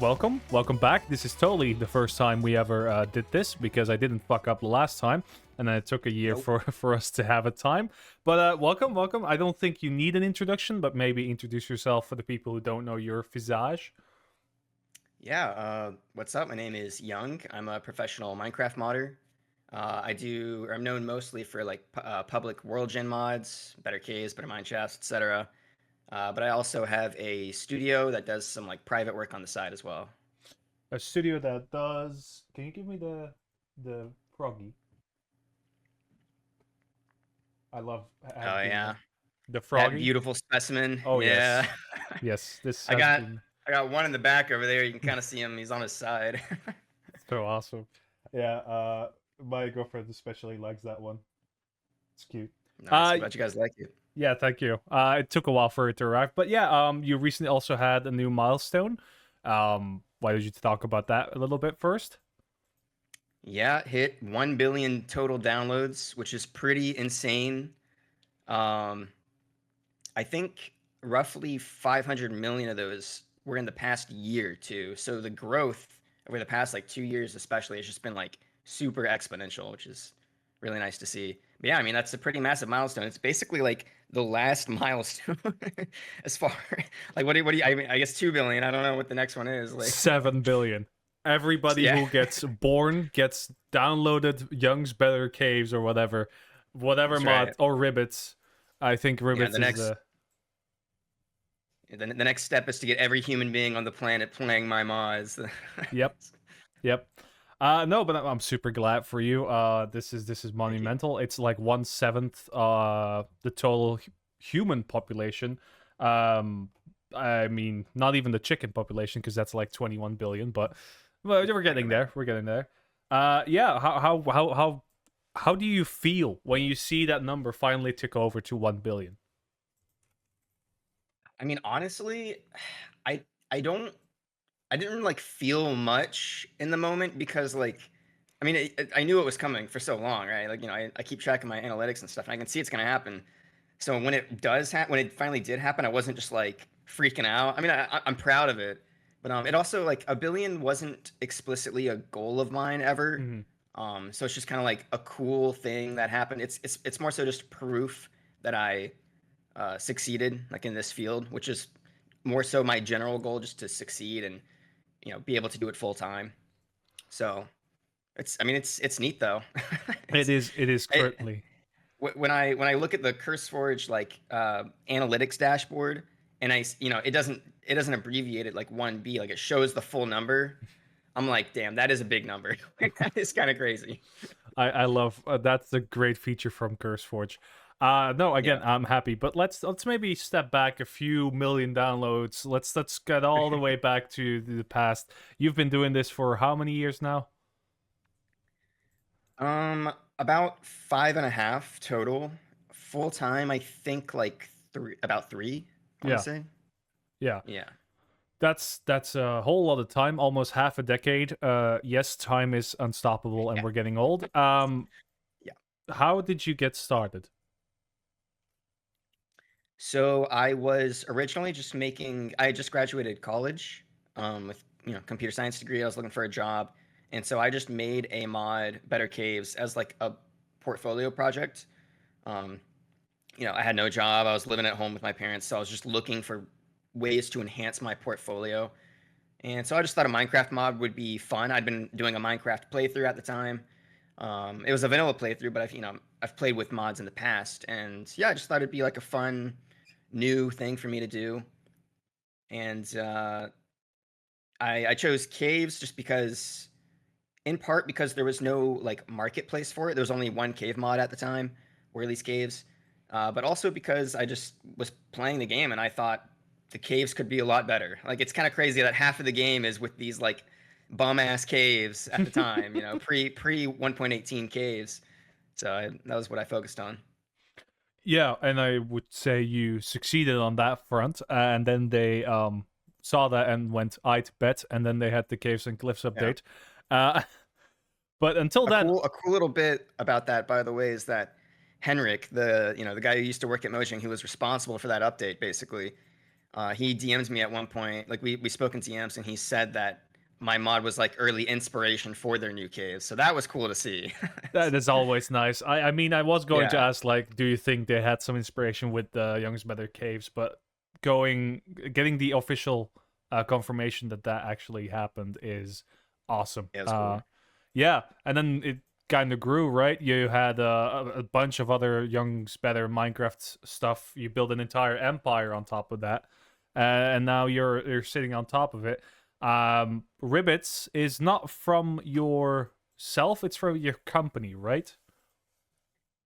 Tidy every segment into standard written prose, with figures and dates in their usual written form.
welcome back. This is totally the first time we ever did this because I didn't fuck up the last time, and then it took a year Nope. for us to have a time. But welcome. I don't think you need an introduction, but maybe introduce yourself for the people who don't know your visage. Yeah, what's up? My name is Young. I'm a professional Minecraft modder. I'm known mostly for like public world gen mods, better caves, better mine shafts, etc. But I also have a studio that does some like private work on the side as well. A studio that does. Can you give me the froggy? I love Oh the yeah, the that froggy. beautiful specimen. Oh Yeah, yes, yes. This I has got been I got one in the back over there. You can kind of see him. He's on his side. so awesome. Yeah, my girlfriend especially likes that one. It's cute. Nice. Uh, I'm glad you guys like it. Yeah, thank you. It took a while for it to arrive, but yeah, you recently also had a new milestone. Why don't you talk about that a little bit first? Yeah, hit 1 billion total downloads, which is pretty insane. Um, I think roughly 500 million of those were in the past year too. So the growth over the past like 2 years, especially, has just been like super exponential, which is really nice to see. But yeah, I mean that's a pretty massive milestone. It's basically like the last milestone as far like what do you I mean I guess 2 billion. I don't know what the next one is. Like 7 billion. Everybody yeah. who gets born gets downloaded Young's Better Caves or whatever That's mod right. or Ribbits. I think Yeah, Ribbits the is next the the next step is to get every human being on the planet playing my mods. yep, yep. No, but I'm super glad for you. This is Thank you. monumental. It's like 1/7 the total human population. I mean, not even the chicken population because that's like 21 billion. But we're I can getting imagine. there. We're getting there. Yeah. How do you feel when you see that number finally tick over to 1 billion? I mean, honestly, I I don't I didn't like feel much in the moment because like I mean I knew it was coming for so long, right? Like I keep track of my analytics and stuff, and I can see it's gonna happen. So when it does happen, when it finally did happen, I wasn't just like freaking out. I mean, I'm proud of it, but it also like a billion wasn't explicitly a goal of mine ever. Hmm. So it's just kind of like a cool thing that happened. It's more so just proof that I succeeded like in this field, which is more so my general goal, just to succeed and be able to do it full time. So it's neat though. It it's is. It is it, currently. when I look at the CurseForge like analytics dashboard, and it doesn't abbreviate it like 1B, like it shows the full number. I'm like, damn, that is a big number. That is kind of crazy. I love that's a great feature from CurseForge. No, again, Yeah. I'm happy, but let's maybe step back a few million downloads. Let's get all the way back to the past. You've been doing this for how many years now? About 5.5 total. Full time, I think like about three, I want to Yeah, say. yeah. Yeah. That's a whole lot of time, almost half a decade. Yes, time is unstoppable, and Yeah. we're getting old. Yeah. How did you get started? So I was originally I just graduated college with computer science degree. I was looking for a job, and so I just made a mod Better Caves as like a portfolio project. Um, I had no job. I was living at home with my parents, so I was just looking for ways to enhance my portfolio. And so I just thought a Minecraft mod would be fun. I'd been doing a Minecraft playthrough at the time. It was a vanilla playthrough, but I've played with mods in the past, and yeah, I just thought it'd be like a fun new thing for me to do. And I chose caves just because, in part, because there was no like marketplace for it. There was only one cave mod at the time, or at least caves. But also because I just was playing the game and I thought the caves could be a lot better. Like it's kind of crazy that half of the game is with these like bum ass caves at the time. Pre 1.18 caves. So that was what I focused on. Yeah, and I would say you succeeded on that front, and then they saw that and went, "I'd bet," and then they had the Caves and Cliffs Yeah. update. Uh, but until then, A cool little bit about that, by the way, is that Henrik, the guy who used to work at Mojang, who was responsible for that update, basically. He DM'd me at one point, like we spoke in DMs, and he said that my mod was like early inspiration for their new caves. So that was cool to see. That is always nice. I mean, I was going to Yeah. ask, like, do you think they had some inspiration with the Young's Better Caves? But getting the official confirmation that that actually happened is awesome. Yeah, it was cool. Yeah, and then it kind of grew, right? You had a bunch of other Young's Better Minecraft stuff. You built an entire empire on top of that, and now you're sitting on top of it. Ribbits is not from yourself; it's from your company, right?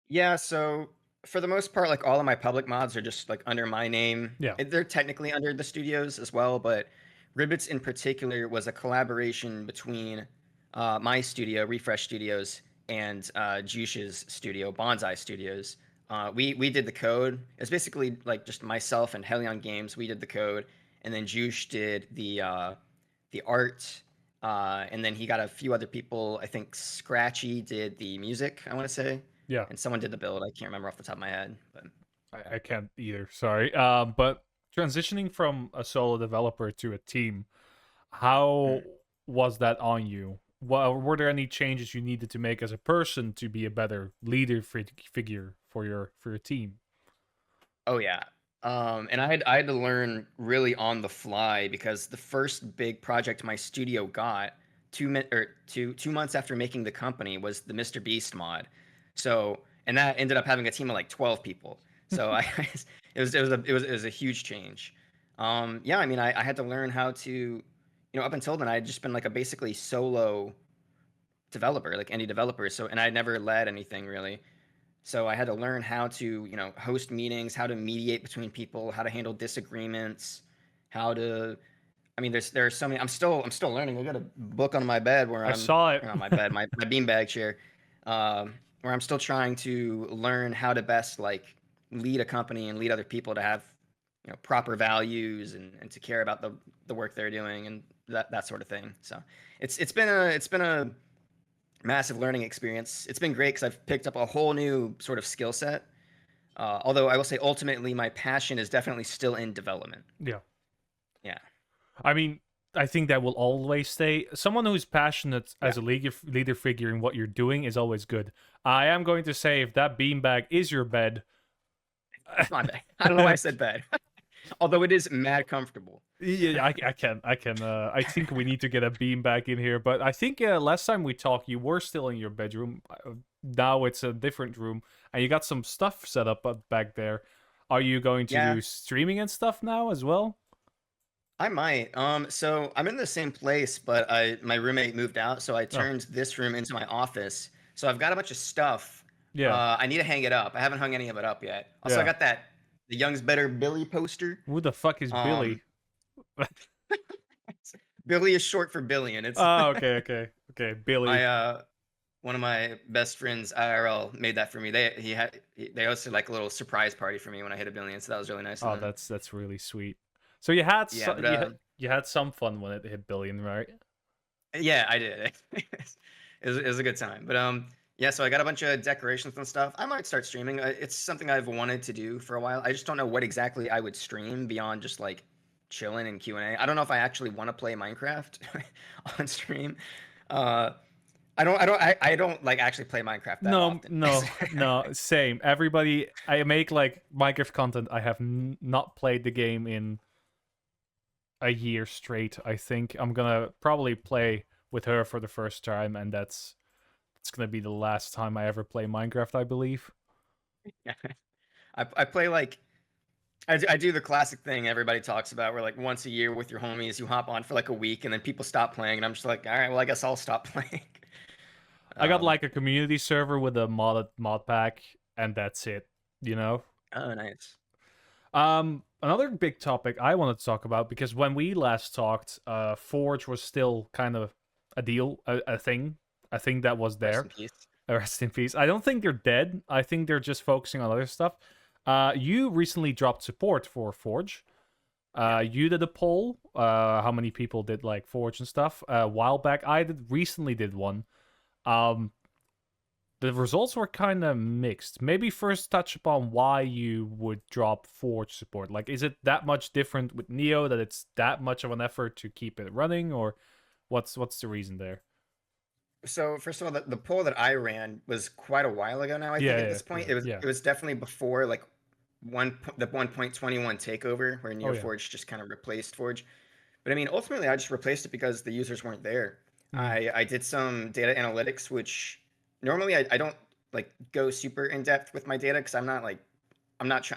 Yeah, so for the most part, like all of my public mods are just like under my name. Yeah, They're technically under the studios as well, but Ribbits in particular was a collaboration between my studio, Refresh Studios, and Jush's studio, Bonsai Studios. We did the code. It's basically like just myself and Helion Games. We did the code, and then Jush did the art, and then he got a few other people. I think Scratchy did the music, I want to say, yeah. and someone did the build. I can't remember off the top of my head, but I can't either. Sorry. But transitioning from a solo developer to a team, how mm. was that on you? Were there any changes you needed to make as a person to be a better leader figure for your team? Oh yeah. And I had to learn really on the fly because the first big project my studio got 2 months after making the company was the Mr. Beast mod. So and that ended up having a team of like 12 people. So I it was a huge change. Yeah, I mean I had to learn how to, up until then I had just been like a basically solo developer, like indie developer. So and I never led anything really. So I had to learn how to, host meetings, how to mediate between people, how to handle disagreements, how to. I mean, there are so many. I'm still learning. I got a book on my bed where I I'm, saw it. or on my bed, my beanbag chair, where I'm still trying to learn how to best like lead a company and lead other people to have, proper values and to care about the work they're doing and that sort of thing. So it's been a massive learning experience. It's been great because I've picked up a whole new sort of skill set. Although I will say, ultimately, my passion is definitely still in development. Yeah. Yeah, I mean, I think that will always stay. Someone who's passionate yeah. as a leader figure in what you're doing is always good. I am going to say if that beanbag is your bed, It's my bed. I don't know why I said bed. Although it is mad comfortable. yeah, I can. I think we need to get a beanbag in here. But I think last time we talked, you were still in your bedroom. Now it's a different room, and you got some stuff set up back there. Are you going to Yeah, do streaming and stuff now as well? I might. So I'm in the same place, but my roommate moved out, so I Oh, turned this room into my office. So I've got a bunch of stuff. yeah, I need to hang it up. I haven't hung any of it up yet. Also, I yeah. got the Young's Better Billy poster. Who the fuck is Um, Billy? Billy is short for billion. It's Oh, okay, my Billy. one of my best friends IRL made that for me. They hosted like a little surprise party for me when I hit a billion, so that was really nice of Oh, them. that's really sweet. So you had Yeah, but you had some fun when it hit billion, right? yeah, I did. It was a good time. But yeah, so I got a bunch of decorations and stuff. I might start streaming. It's something I've wanted to do for a while. I just don't know what exactly I would stream beyond just like chilling and Q&A. I don't know if I actually want to play Minecraft on stream. Uh, I don't like actually play Minecraft that No, often. no, no. Same. Everybody. I make like Minecraft content. I have not played the game in a year straight. I think I'm gonna probably play with her for the first time, and that's gonna be the last time I ever play Minecraft. I believe. Yeah. I play like I do the classic thing everybody talks about where like once a year with your homies you hop on for like a week and then people stop playing and I'm just like, all right, well I guess I'll stop playing. I got Um, like a community server with a mod pack, and that's it. You know. oh nice. Another big topic I wanted to talk about because when we last talked, Forge was still kind of a deal, a thing that was Rest there. in peace. Rest in peace. I don't think they're dead. I think they're just focusing on other stuff. You recently dropped support for Forge. Yeah. You did a poll. How many people did like Forge and stuff? A while back, I recently did one. Um, the results were kind of mixed. Maybe first touch upon why you would drop Forge support. Like, is it that much different with Neo that it's that much of an effort to keep it running, or what's the reason there? So first of all, the poll that I ran was quite a while ago now. I think Yeah, at yeah, this point, yeah, yeah. it was definitely before like the 1.21 takeover where Oh yeah. NeoForge just kind of replaced Forge. But I mean, ultimately, I just replaced it because the users weren't there. Mm. I did some data analytics, which normally I don't like go super in depth with my data because I'm not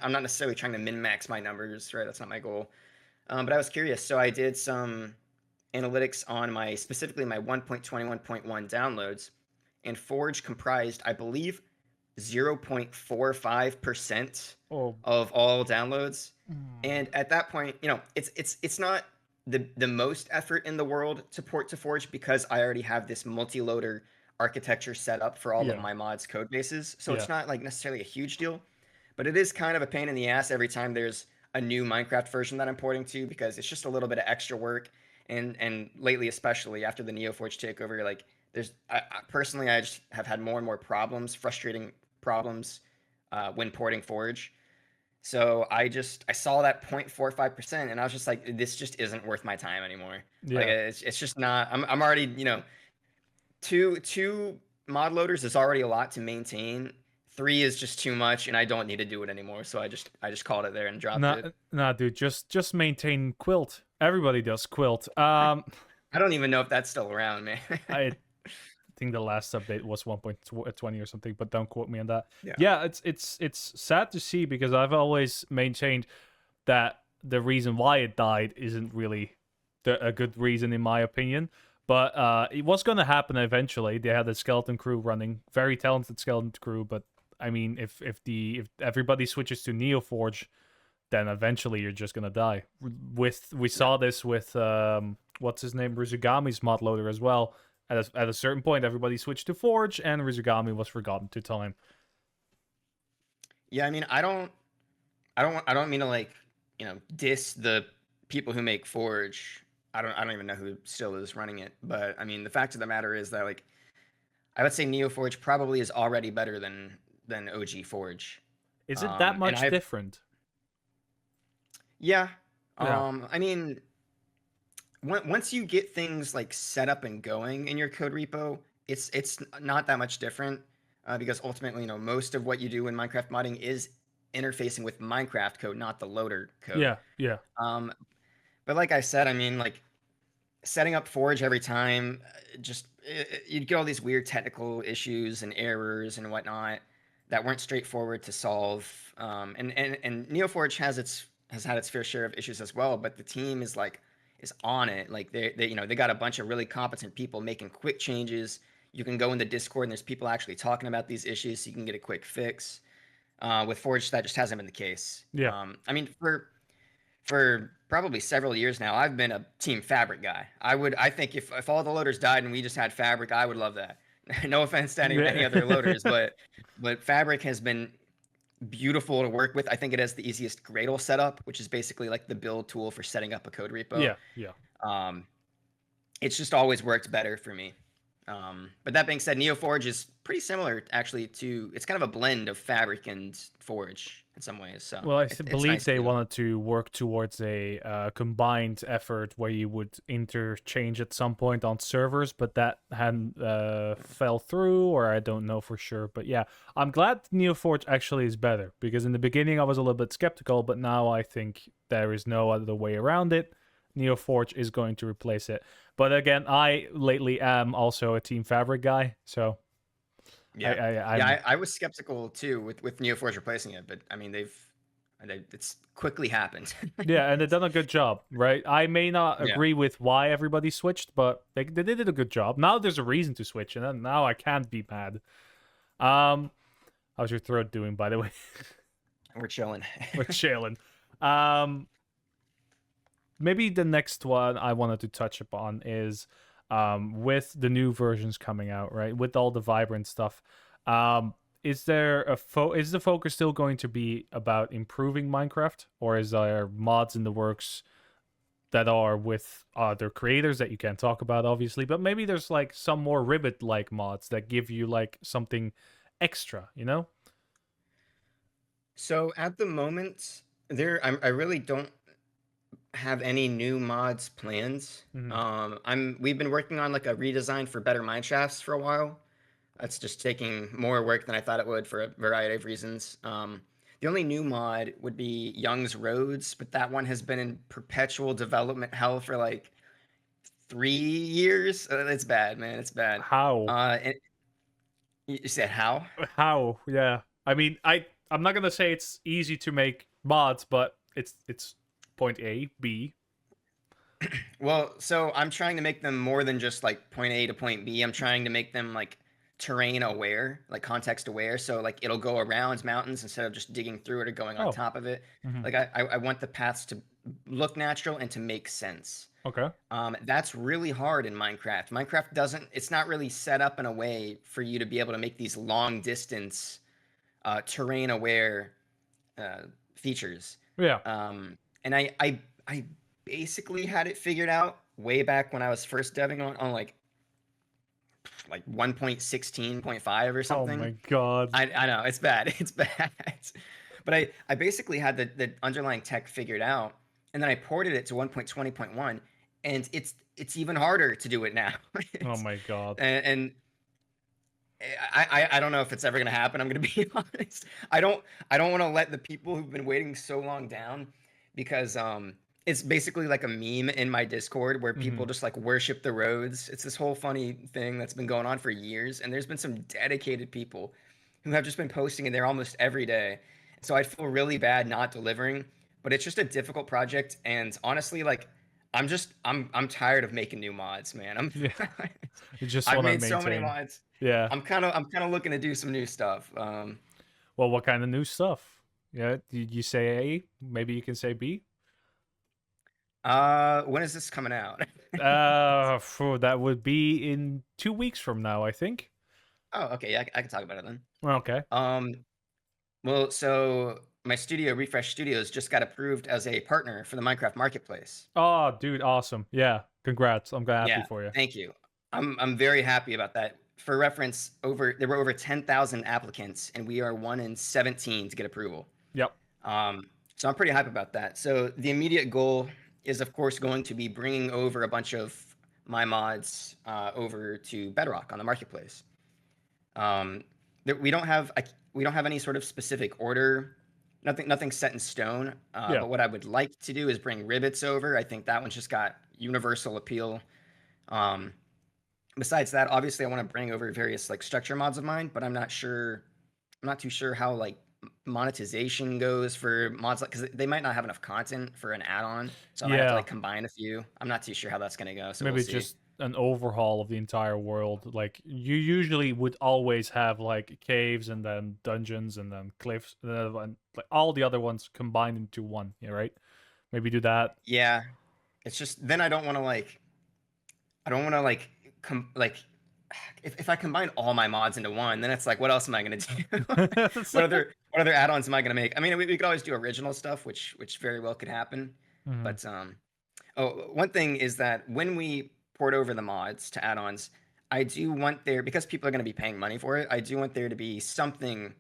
necessarily trying to min max my numbers, right? That's not my goal. But I was curious, so I did some analytics on my specifically my 1.21.1 downloads, and Forge comprised, I believe, 0.45% Oh. of all downloads. Mm. And at that point, it's not the most effort in the world to port to Forge because I already have this multi-loader architecture set up for all of Yeah. my mods code bases. So Yeah. it's not like necessarily a huge deal, but it is kind of a pain in the ass every time there's a new Minecraft version that I'm porting to because it's just a little bit of extra work. And lately, especially after the NeoForge takeover, like personally, I just have had more and more problems, frustrating problems when porting Forge. So I saw that 0.45% and I was just like, this just isn't worth my time anymore. Like Yeah. it's just not. I'm already two mod loaders is already a lot to maintain. Three is just too much, and I don't need to do it anymore. So I just called it there and dropped Nah, it. nah, dude. Just maintain Quilt. Everybody does Quilt. I don't even know if that's still around, man. I think the last update was 1.20 or something, but don't quote me on that. Yeah. Yeah, it's sad to see because I've always maintained that the reason why it died isn't really a good reason in my opinion. But it was going to happen eventually. They had a skeleton crew running, very talented skeleton crew. But I mean, if everybody switches to NeoForge, then eventually you're just gonna die. We Yeah. saw this with what's his name, Rizugami's mod loader as well. At a certain point, everybody switched to Forge, and Rizugami was forgotten to time. Yeah, I mean, I don't mean to like, diss the people who make Forge. I don't even know who still is running it, but I mean, the fact of the matter is that like I would say NeoForge probably is already better than OG Forge. Is it that And much I've different? Yeah. Yeah, I mean, once you get things like set up and going in your code repo, it's not that much different because ultimately, most of what you do in Minecraft modding is interfacing with Minecraft code, not the loader code. yeah, yeah, Um, but like I said, I mean, like setting up Forge every time, you'd get all these weird technical issues and errors and whatnot that weren't straightforward to solve. And NeoForge has had its fair share of issues as well, but the team is on it. Like they got a bunch of really competent people making quick changes. You can go in the Discord and there's people actually talking about these issues, so you can get a quick fix. With Forge, that just hasn't been the case. yeah. I mean, for probably several years now, I've been a Team Fabric guy. I think if all the loaders died and we just had Fabric, I would love that. No offense to any other loaders, but Fabric has been beautiful to work with. I think it has the easiest Gradle setup, which is basically like the build tool for setting up a code repo. Yeah, yeah. Um, it's just always worked better for me. But that being said, NeoForge is pretty similar actually to it's kind of a blend of Fabric and Forge in some ways. So Well, I it's believe nice they too. wanted to work towards a combined effort where you would interchange at some point on servers, but that hadn't fell through, or I don't know for sure. But yeah, I'm glad NeoForge actually is better because in the beginning I was a little bit skeptical, but now I think there is no other way around it. NeoForge is going to replace it. But again, I lately am also a Team Fabric guy, so Yeah, yeah. I'm I was skeptical too with NeoForge replacing it, but I mean it's quickly happened. yeah, and they've done a good job, right? I may not Yeah. agree with why everybody switched, but they did a good job. Now there's a reason to switch, and then now I can't be mad. Um, how's your throat doing, by the way? We're chilling. We're chilling. Um, maybe the next one I wanted to touch upon is with the new versions coming out, right? With all the vibrant stuff. Um, is there is the focus still going to be about improving Minecraft, or is there mods in the works that are with other creators that you can't talk about, obviously. But maybe there's like some more Ribbit like mods that give you like something extra, you know? So at the moment, I really don't have any new mods plans. Hmm. We've been working on like a redesign for Better Mineshafts for a while. That's just taking more work than I thought it would for a variety of reasons. The only new mod would be Young's Roads, but that one has been in perpetual development hell for like 3 years. It's bad, man. It's bad. How? And you said how? How? Yeah. I mean, I'm not gonna say it's easy to make mods, but it's point A, B. Well, so I'm trying to make them more than just like point A to point B. I'm trying to make them like terrain aware, like context aware. So like it'll go around mountains instead of just digging through it or going on Oh. top of it. Hmm. Like I want the paths to look natural and to make sense. Okay. That's really hard in Minecraft. Minecraft doesn't. It's not really set up in a way for you to be able to make these long distance terrain aware uh, features. Yeah. And I basically had it figured out way back when I was first deving on like 1.16.5 or Oh something. my god. I know it's bad. It's bad. But I basically had the underlying tech figured out, and then I ported it to 1.20.1, and it's even harder to do it now. Oh my god. And I don't know if it's ever gonna happen. I'm gonna be honest. I don't want to let the people who've been waiting so long down, because it's basically like a meme in my Discord where Hmm. people just like worship the roads. It's this whole funny thing that's been going on for years, and there's been some dedicated people who have just been posting in there almost every day. So I feel really bad not delivering, but it's just a difficult project, and honestly, like I'm tired of making new mods, man. Yeah. You just I've want to made so many maintain. mods. Yeah. I'm kind of looking to do some new stuff. Well, what kind of new stuff? Yeah. Did you say A? Maybe you can say B. When is this coming out? That would be in 2 weeks from now, I think. Oh, okay, yeah, I can talk about it then. Okay. Um, well, so my studio, Refresh Studios, just got approved as a partner for the Minecraft Marketplace. Oh, dude, awesome. Yeah. Congrats. I'm happy Yeah, for you. thank you. I'm very happy about that. For reference, there were over 10,000 applicants, and we are one in 17 to get approval. Yep. So I'm pretty hype about that. So the immediate goal is, of course, going to be bringing over a bunch of my mods over to Bedrock on the marketplace. Um, we don't have we don't have any sort of specific order, nothing set in stone. Yeah. But what I would like to do is bring Ribbits over. I think that one's just got universal appeal. Um, Besides that, obviously, I want to bring over various like structure mods of mine, but I'm not sure. I'm not too sure how like monetization goes for mods, like, because they might not have enough content for an add-on, so I might have to Yeah. like combine a few. I'm not too sure how that's gonna go, so we'll Maybe see. just an overhaul of the entire world. Like you usually would always have like caves and then dungeons and then cliffs and like all the other ones combined into one. Yeah, right. Maybe do that. Yeah, it's just then I don't want to like like if I combine all my mods into one, then it's like, what else am I gonna do? What other add-ons am I gonna make? I mean, we could always do original stuff, which very well could happen. Mhm. But oh, one thing is that when we port over the mods to add-ons, I do want there, because people are gonna be paying money for it. I do want there to be something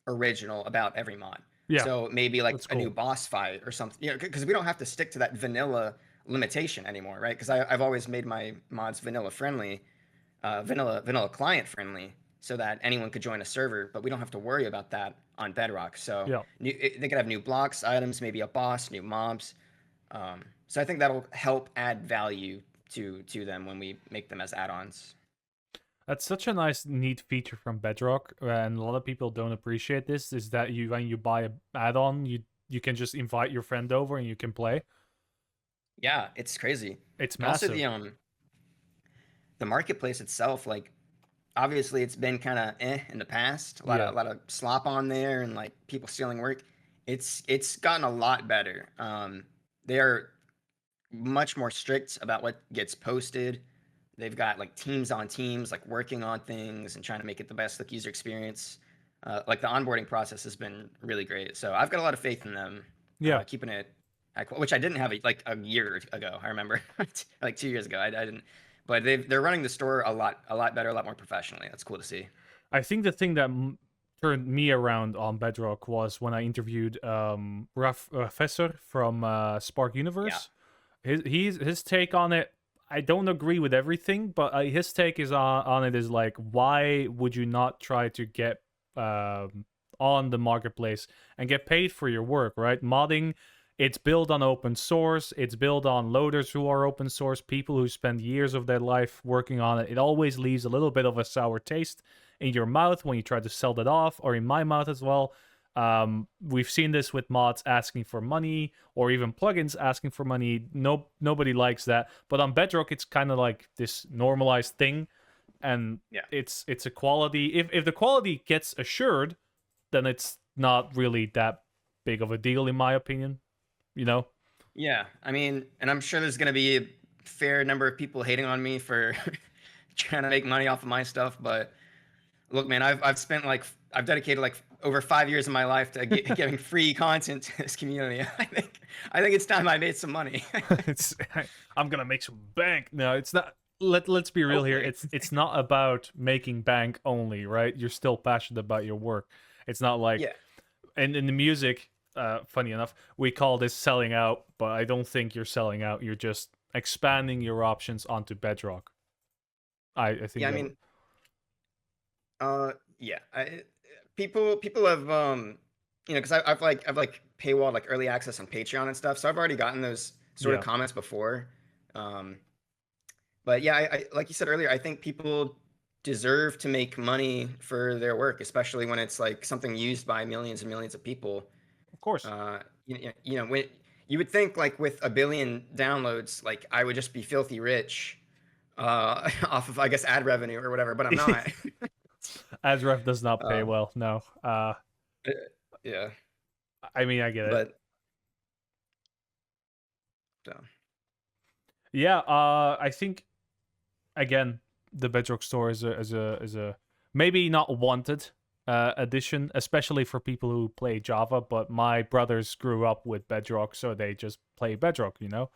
original about every mod. Yeah, So maybe like that's a new cool. boss fight or something, because we don't have to stick to that vanilla limitation anymore, right? Because I've always made my mods vanilla friendly, vanilla client friendly, so that anyone could join a server, but we don't have to worry about that on Bedrock. So Yeah. they could have new blocks, items, maybe a boss, new mobs. So I think that'll help add value to them when we make them as add-ons. That's such a nice, neat feature from Bedrock, and a lot of people don't appreciate this. Is that you when you buy a add-on, you can just invite your friend over and you can play. Yeah, it's crazy. It's And also massive. the marketplace itself, like obviously it's been kind of in the past, Yeah. a lot of slop on there and like people stealing work. It's gotten a lot better. They are much more strict about what gets posted. They've got like teams on teams, like working on things and trying to make it the best like user experience. Like the onboarding process has been really great. So I've got a lot of faith in them Yeah. keeping it. which I didn't have like a year ago. I remember like 2 years ago. I didn't, but they're running the store a lot better, a lot more professionally. That's cool to see. I think the thing that turned me around on Bedrock was when I interviewed Raf Professor from Spark Yeah, Universe. His take on it, I don't agree with everything, but his take is on it is like, why would you not try to get on the marketplace and get paid for your work, right? Modding, it's built on open source, it's built on loaders who are open source, people who spend years of their life working on it. It always leaves a little bit of a sour taste in your mouth when you try to sell that off, or in my mouth as well. We've seen this with mods asking for money, or even plugins asking for money. Nobody likes that. But on Bedrock, it's kind of like this normalized thing, and yeah, it's a quality. If the quality gets assured, then it's not really that big of a deal, in my opinion. You know? yeah. I mean, and I'm sure there's gonna be a fair number of people hating on me for trying to make money off of my stuff, but look, man, I've spent like I've dedicated like over 5 years of my life to giving free content to this community. I think it's time I made some money. it's I'm gonna make some bank. No, it's not. Let's be real here. Hopefully, It's not about making bank only, right? You're still passionate about your work. It's not like, yeah, and in the music, funny enough, we call this selling out, but I don't think you're selling out. You're just expanding your options onto Bedrock. I think yeah. I that. mean, yeah. People have because I've like paywalled like early access on Patreon and stuff, so I've already gotten those sort of Yeah, comments before. Um, but yeah, I like you said earlier, I think people deserve to make money for their work, especially when it's like something used by millions and millions of people. of course. When you would think like with a billion downloads, like I would just be filthy rich off of I guess ad revenue or whatever, but I'm not. Azref does not pay uh, well. No. yeah, I mean, I get it. but so Yeah. I think again, the Bedrock store is a maybe not wanted addition, especially for people who play Java. But my brothers grew up with Bedrock, so they just play Bedrock, you know.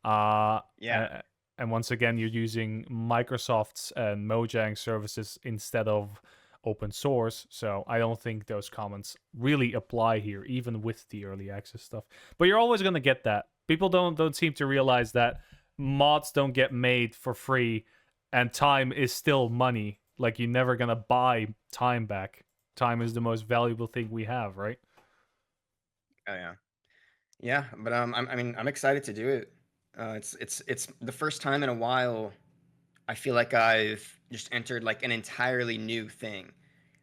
Uh, yeah, and, and once again, you're using Microsoft's and Mojang services instead of open source. So I don't think those comments really apply here, even with the early access stuff. But you're always gonna get that. People don't seem to realize that mods don't get made for free, and time is still money. Like, you're never gonna buy time back. Time is the most valuable thing we have, right? oh yeah, yeah. But I mean, I'm excited to do it. It's the first time in a while I feel like I've just entered like an entirely new thing,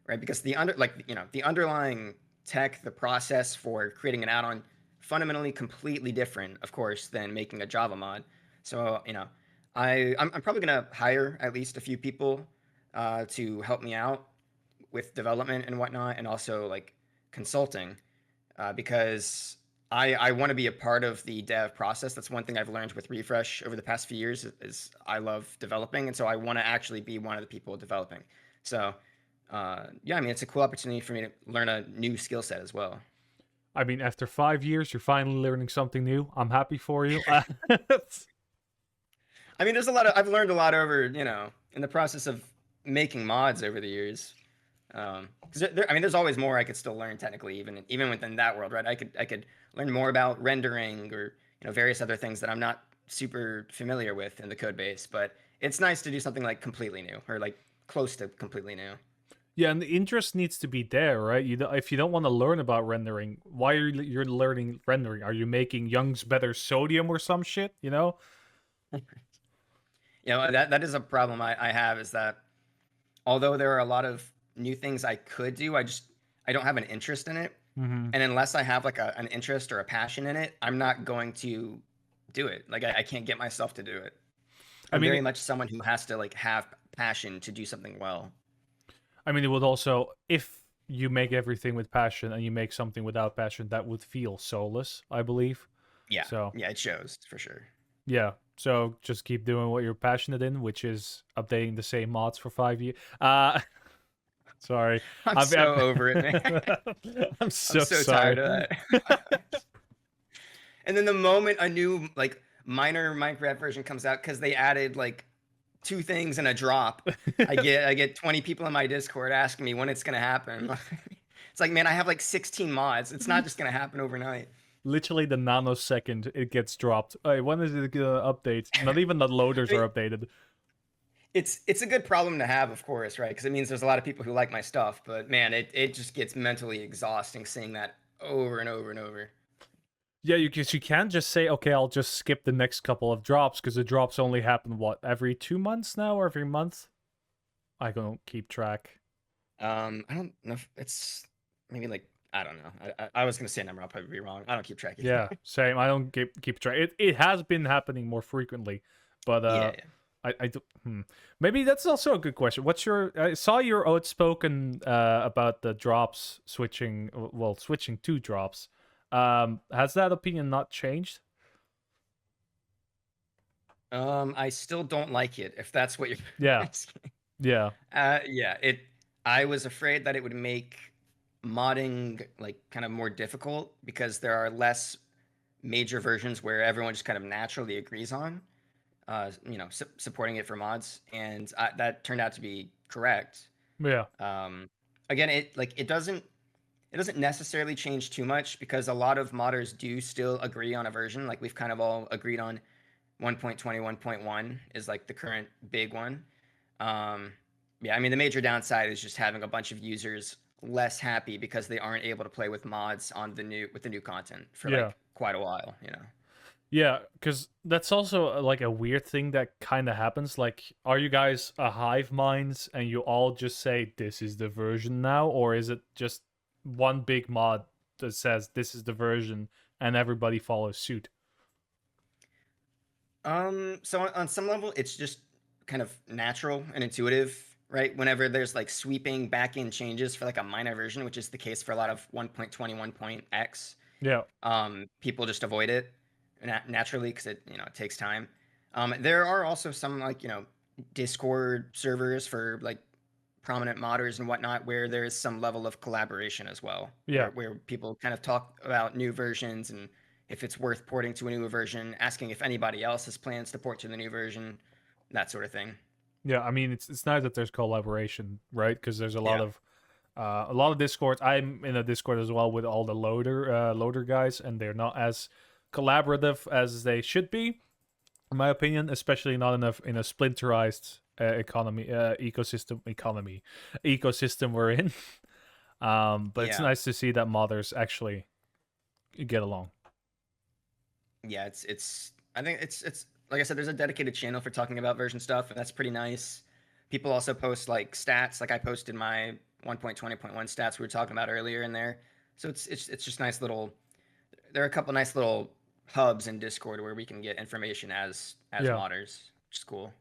right? Because the underlying tech, the process for creating an add-on, fundamentally completely different, of course, than making a Java mod. So I'm probably gonna hire at least a few people to help me out with development and whatnot, and also like consulting, because I want to be a part of the dev process. That's one thing I've learned with Refresh over the past few years is I love developing, and so I want to actually be one of the people developing. So, yeah, I mean, it's a cool opportunity for me to learn a new skill set as well. I mean, after 5 years, you're finally learning something new. I'm happy for you. I mean, there's a lot of I've learned a lot over in the process of making mods over the years. Because I mean, there's always more I could still learn technically, even within that world, right? I could learn more about rendering or various other things that I'm not super familiar with in the code base. But it's nice to do something like completely new or like close to completely new. Yeah, and the interest needs to be there, right? If you don't want to learn about rendering, why are you're learning rendering? Are you making Young's better sodium or some shit? You know? That is a problem I have is that although there are a lot of new things I could do, I don't have an interest in it. Mm-hmm. And unless I have like an interest or a passion in it, I'm not going to do it. Like I can't get myself to do it. I I'm mean, very much someone who has to like have passion to do something well. it would also, if you make everything with passion and you make something without passion, that would feel soulless, I believe. Yeah. So Yeah, it shows for sure. yeah, so just keep doing what you're passionate in, which is updating the same mods for 5 years. Sorry, I'm I'm, so over it, man. I'm I'm so so tired sorry. of that. And then the moment a new like minor Minecraft version comes out, because they added like two things in a drop, I get 20 people in my Discord asking me when it's gonna happen. It's like, man, I have like 16 mods. It's not just gonna happen overnight. Literally the nanosecond it gets dropped. Hey, when is it gonna update? Not even the loaders I mean, are updated. it's a good problem to have, of course, right? Because it means there's a lot of people who like my stuff. But man, it just gets mentally exhausting seeing that over and over and over. Yeah, you can't just say, okay, I'll just skip the next couple of drops because the drops only happen what, every 2 months now or every month? I don't keep track. I don't know if it's maybe like I don't know. I was gonna say a number. I'll probably be wrong. I don't keep track either. Yeah, same. I don't keep track. It has been happening more frequently, but Yeah, yeah. I do. Maybe that's also a good question. What's your? I saw your outspoken about the drops switching. Well, switching to drops. Has that opinion not changed? I still don't like it, if that's what you're Yeah, asking. yeah, Yeah, I was afraid that it would make modding like kind of more difficult because there are less major versions where everyone just kind of naturally agrees on, supporting it for mods, and that turned out to be correct. yeah, Um, Again, it doesn't necessarily change too much because a lot of modders do still agree on a version. Like we've kind of all agreed on 1.20, 1.1 is like the current big one. Um, yeah, I mean the major downside is just having a bunch of users less happy because they aren't able to play with mods on the new content for yeah. like quite a while. Yeah, because that's also like a weird thing that kind of happens. Like, are you guys a hive minds and you all just say this is the version now, or is it just one big mod that says this is the version and everybody follows suit? So on some level, it's just kind of natural and intuitive, right? Whenever there's like sweeping back-end changes for like a minor version, which is the case for a lot of 1.20, 1.x, Yeah, people just avoid it naturally because it takes time. There are also some like Discord servers for like prominent modders and whatnot where there is some level of collaboration as well, yeah, where people kind of talk about new versions and if it's worth porting to a new version, asking if anybody else has plans to port to the new version, that sort of thing. yeah. I mean, it's nice that there's collaboration, right? Because there's Yeah. a lot of discords. I'm in a discord as well with all the loader guys, and they're not as collaborative as they should be, in my opinion, especially not in a splinterized ecosystem we're in. But it's Yeah. nice to see that modders actually get along. Yeah, it's I think it's like I said, there's a dedicated channel for talking about version stuff, and that's pretty nice. People also post like stats, like I posted my 1.20.1 stats we were talking about earlier in there. So it's just nice little there are a couple nice little hubs in Discord where we can get information as Yeah. modders, which is cool.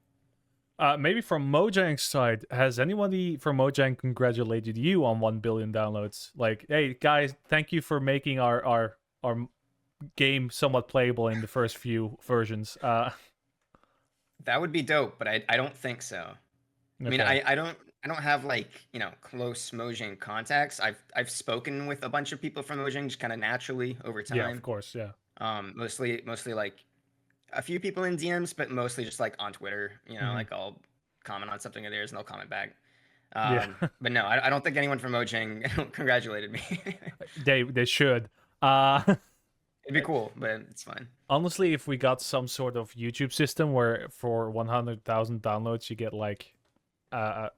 Maybe from Mojang's side, has anybody from Mojang congratulated you on 1 billion downloads? Like, hey guys, thank you for making our game somewhat playable in the first few versions. That would be dope, but I don't think so. I mean, Okay. I don't have like, close Mojang contacts. I've spoken with a bunch of people from Mojang just kind of naturally over Yeah, of time. course. Yeah. Mostly like a few people in DMs, but mostly just like on Twitter. Hmm. Like I'll comment on something of theirs and they'll comment back. Yeah. But no, I don't think anyone from Mojang congratulated me. They should. Uh It'd be cool, but it's fine. Honestly, if we got some sort of YouTube system where for 100,000 downloads you get like a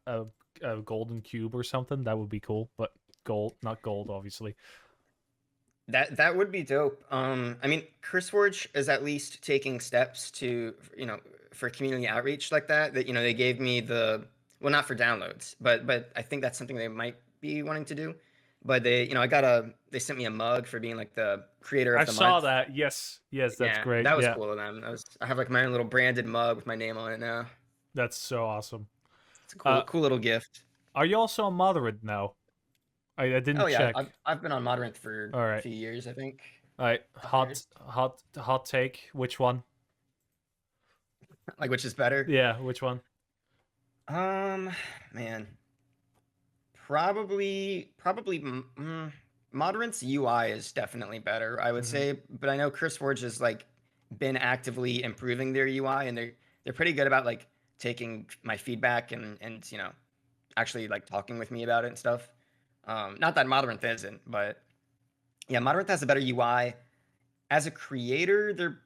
golden cube or something, that would be cool. But gold, not gold, obviously. That would be dope. I mean, CurseForge is at least taking steps to, for community outreach like that. That they gave me well, not for downloads, but I think that's something they might be wanting to do. But they sent me a mug for being like the creator I of the saw month. that. Yes, yes, that's Yeah, great. that was Yeah, cool of them. I have like my own little branded mug with my name on it now. that's so awesome. It's a Uh, cool little gift. are you also a moderate now? I Oh didn't yeah, check. I've been on Modern for All a right, few years, I think. all right. A couple years. Hot take. Which one? Like which is better? Yeah, which one? Um, Man, probably Modern's UI is definitely better, I would Hmm. say, but I know CurseForge has like been actively improving their UI, and they're pretty good about like taking my feedback and actually like talking with me about it and stuff. Not that Modernth isn't, but yeah, Modernth has a better UI. As a creator, they're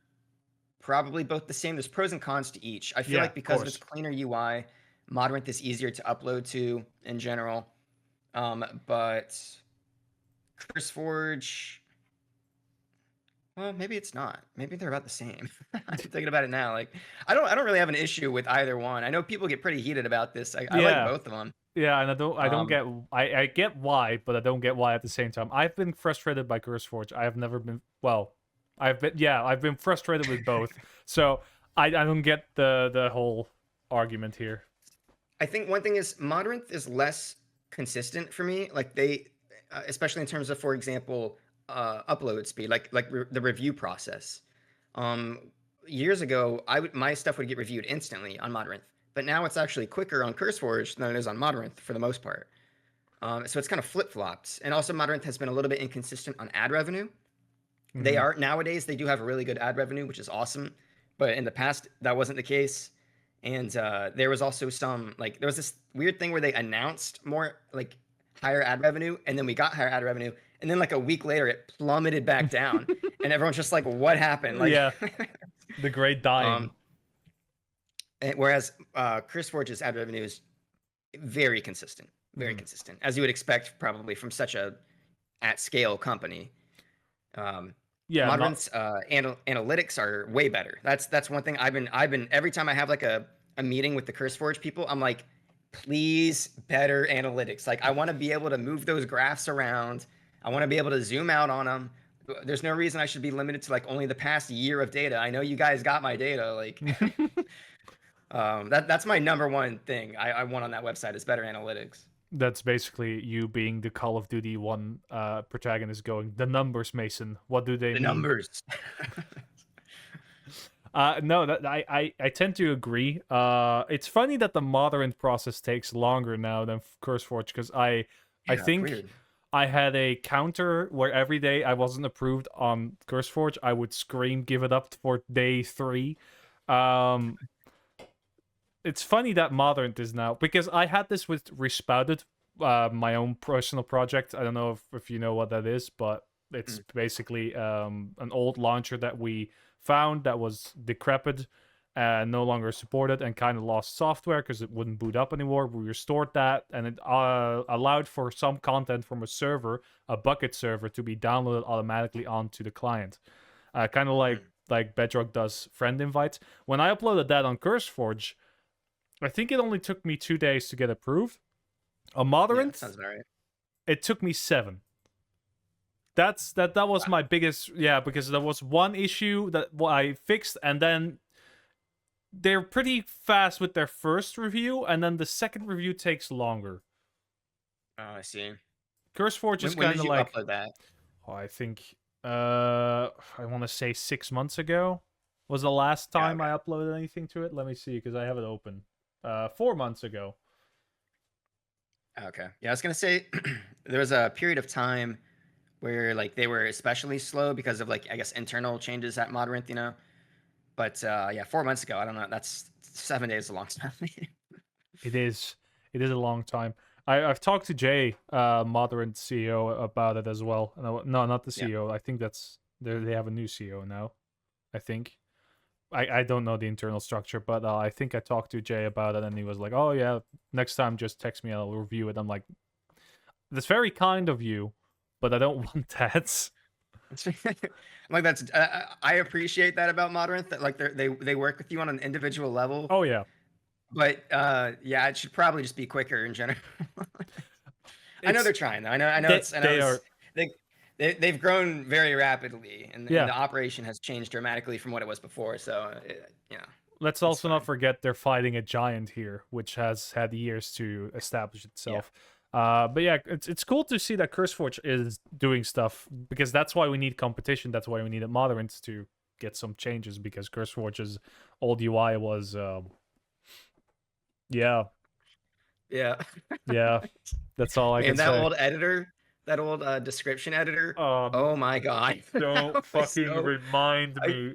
probably both the same. There's pros and cons to each. I feel Yeah, like of because of its course. cleaner UI, Modernth is easier to upload to in general. But CurseForge, well, maybe it's not. Maybe they're about the same. I'm thinking about it now. Like, I don't really have an issue with either one. I know people get pretty heated about this. I like Yeah, both of them. yeah, and I don't Um, get I get why, but I don't get why at the same time. I've been frustrated by CurseForge. I have never been well. I've been frustrated with both. So I don't get the whole argument here. I think one thing is Modernth is less consistent for me. Like they, especially in terms of, for example, upload speed, the review process. Um, Years ago, my stuff would get reviewed instantly on Modernth, but now it's actually quicker on CurseForge than it is on Modernth for the most part. So it's kind of flip flopped. And also, Modernth has been a little bit inconsistent on ad revenue. They Hmm. are nowadays they do have a really good ad revenue, which is awesome. But in the past, that wasn't the case. And there was also some like there was this weird thing where they announced more like higher ad revenue, and then we got higher ad revenue, and then like a week later it plummeted back down, and everyone's just like, "What happened?" Like, Yeah, the great dying. um, whereas Chris Forge's ad revenue is very Hmm. consistent, as you would expect probably from such a at scale company. Um, Yeah, not Modern's analytics are way better. That's one thing I've been every time I have like a meeting with the CurseForge people, I'm like, please better analytics. Like I want to be able to move those graphs around. I want to be able to zoom out on them. There's no reason I should be limited to like only the past year of data. I know you guys got my data. Like that's my number one thing I want on that website is better analytics. that's basically you being the Call of Duty one protagonist going, the numbers, Mason. What do they The mean? numbers. No, that I tend to agree. It's funny that the modern process takes longer now than CurseForge because I Yeah, it's think weird. I had a counter where every day I wasn't approved on CurseForge, I would scream, give it up for day 3. Um, it's funny that modern is now because I had this with Respouted, my own personal project. I don't know if you know what that is, but it's Mm. basically an old launcher that we found that was decrepit and no longer supported and kind of lost software because it wouldn't boot up anymore. We restored that and it allowed for some content from a server, a bucket server, to be downloaded automatically onto the client. Kind of Mm. like Bedrock does friend invites. When I uploaded that on CurseForge, I think it only took me 2 days to get approved. On Yeah, that Modernth, sounds about right. it took me 7. That was Wow. my biggest, yeah, because there was one issue that I fixed, and then they're pretty fast with their first review, and then the second review takes longer. Oh, I see. CurseForge is When kind did of you like, upload that? oh, I think, I want to say 6 months ago was the last Yeah, time okay. I uploaded anything to it. Let me see, because I have it open. 4 months ago. Okay. Yeah, I was gonna say there was a period of time where like they were especially slow because of like I guess internal changes at Modrinth, you know. But yeah, 4 months ago, I don't know. That's 7 days is a long time. It is. It is a long time. I've talked to Jay, Modern CEO, about it as well. No, not the Yeah. CEO. I think they have a new CEO now. I think. I don't know the internal structure, but I think I talked to Jay about it, and he was like, "Oh yeah, next time just text me. I'll review it." I'm like, "That's very kind of you, but I don't want that." Like that's I appreciate that about Modrinth that like they work with you on an individual level. Oh yeah, But yeah, it should probably just be quicker in general. I know it's they're trying though. I know they it's are, they they've grown very rapidly, and yeah. the operation has changed dramatically from what it was before. So Let's it's also not fine. forget they're fighting a giant here, which has had years to establish Yeah, itself. But yeah, it's cool to see that CurseForge is doing stuff because that's why we need competition. That's why we needed Moderns to get some changes because CurseForge's old UI was, yeah, yeah. yeah. That's all I can Man, that say. old editor, that old description editor. Um, Oh my god, don't that was fucking so. remind I, me.